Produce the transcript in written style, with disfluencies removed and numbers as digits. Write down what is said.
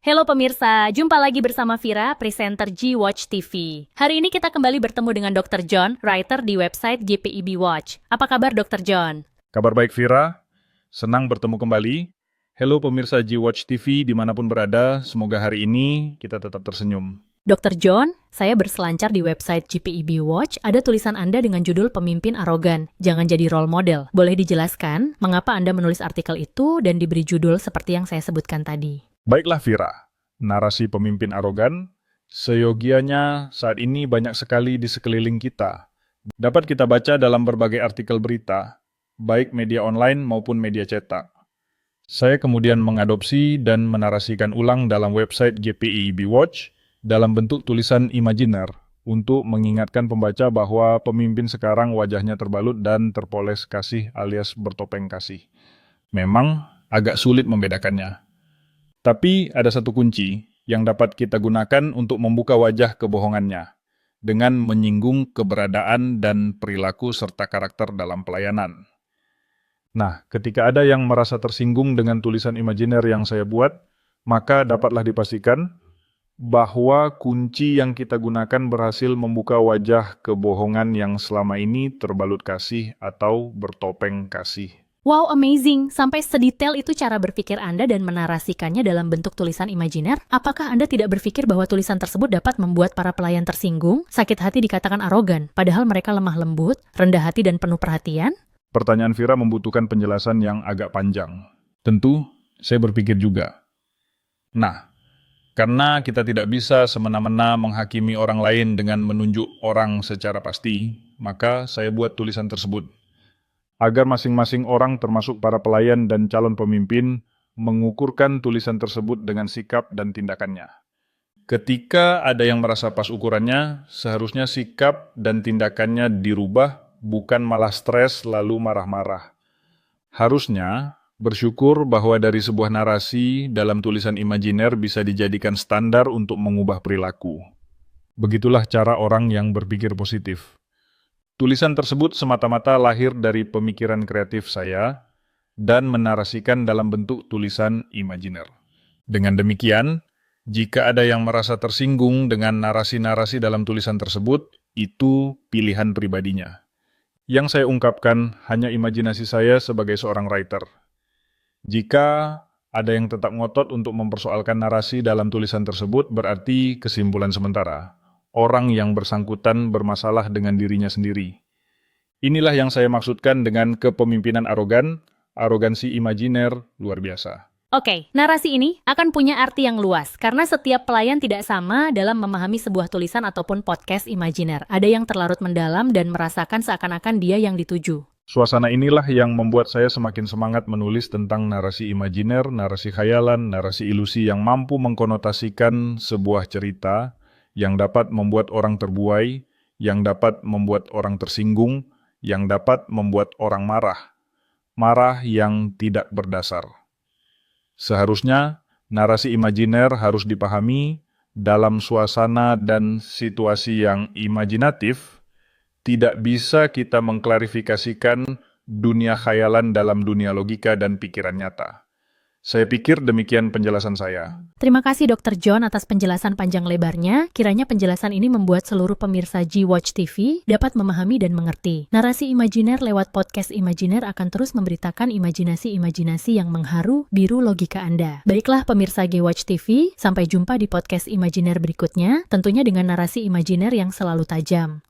Halo pemirsa, jumpa lagi bersama Vira, presenter G-Watch TV. Hari ini kita kembali bertemu dengan Dr. John, writer di website GPIB Watch. Apa kabar Dr. John? Kabar baik Vira, senang bertemu kembali. Halo pemirsa G-Watch TV dimanapun berada, semoga hari ini kita tetap tersenyum. Dr. John, saya berselancar di website GPIB Watch, ada tulisan Anda dengan judul Pemimpin Arogan, Jangan Jadi Role Model. Boleh dijelaskan mengapa Anda menulis artikel itu dan diberi judul seperti yang saya sebutkan tadi? Baiklah Vira, narasi pemimpin arogan, seyogianya saat ini banyak sekali di sekeliling kita. Dapat kita baca dalam berbagai artikel berita, baik media online maupun media cetak. Saya kemudian mengadopsi dan menarasikan ulang dalam website GPIB Watch dalam bentuk tulisan imajiner untuk mengingatkan pembaca bahwa pemimpin sekarang wajahnya terbalut dan terpoles kasih alias bertopeng kasih. Memang agak sulit membedakannya. Tapi ada satu kunci yang dapat kita gunakan untuk membuka wajah kebohongannya dengan menyinggung keberadaan dan perilaku serta karakter dalam pelayanan. Nah, ketika ada yang merasa tersinggung dengan tulisan imajiner yang saya buat, maka dapatlah dipastikan bahwa kunci yang kita gunakan berhasil membuka wajah kebohongan yang selama ini terbalut kasih atau bertopeng kasih. Wow, amazing! Sampai sedetail itu cara berpikir Anda dan menarasikannya dalam bentuk tulisan imajiner. Apakah Anda tidak berpikir bahwa tulisan tersebut dapat membuat para pelayan tersinggung, sakit hati dikatakan arogan, padahal mereka lemah lembut, rendah hati dan penuh perhatian? Pertanyaan Vira membutuhkan penjelasan yang agak panjang. Tentu, saya berpikir juga. Nah, karena kita tidak bisa semena-mena menghakimi orang lain dengan menunjuk orang secara pasti, maka saya buat tulisan tersebut. Agar masing-masing orang termasuk para pelayan dan calon pemimpin mengukurkan tulisan tersebut dengan sikap dan tindakannya. Ketika ada yang merasa pas ukurannya, seharusnya sikap dan tindakannya dirubah, bukan malah stres lalu marah-marah. Harusnya bersyukur bahwa dari sebuah narasi dalam tulisan imajiner bisa dijadikan standar untuk mengubah perilaku. Begitulah cara orang yang berpikir positif. Tulisan tersebut semata-mata lahir dari pemikiran kreatif saya dan menarasikan dalam bentuk tulisan imajiner. Dengan demikian, jika ada yang merasa tersinggung dengan narasi-narasi dalam tulisan tersebut, itu pilihan pribadinya. Yang saya ungkapkan hanya imajinasi saya sebagai seorang writer. Jika ada yang tetap ngotot untuk mempersoalkan narasi dalam tulisan tersebut, berarti kesimpulan sementara. Orang yang bersangkutan bermasalah dengan dirinya sendiri. Inilah yang saya maksudkan dengan kepemimpinan arogan, arogansi imajiner luar biasa. Oke, narasi ini akan punya arti yang luas, karena setiap pelayan tidak sama dalam memahami sebuah tulisan ataupun podcast imajiner. Ada yang terlarut mendalam dan merasakan seakan-akan dia yang dituju. Suasana inilah yang membuat saya semakin semangat menulis tentang narasi imajiner, narasi khayalan, narasi ilusi yang mampu mengkonotasikan sebuah cerita, yang dapat membuat orang terbuai, yang dapat membuat orang tersinggung, yang dapat membuat orang marah. Marah yang tidak berdasar. Seharusnya, narasi imajiner harus dipahami dalam suasana dan situasi yang imajinatif. Tidak bisa kita mengklarifikasikan dunia khayalan dalam dunia logika dan pikiran nyata. Saya pikir demikian penjelasan saya. Terima kasih Dr. John atas penjelasan panjang lebarnya. Kiranya penjelasan ini membuat seluruh pemirsa G-Watch TV dapat memahami dan mengerti. Narasi imajiner lewat podcast imajiner akan terus memberitakan imajinasi-imajinasi yang mengharu biru logika Anda. Baiklah pemirsa G-Watch TV, sampai jumpa di podcast imajiner berikutnya, tentunya dengan narasi imajiner yang selalu tajam.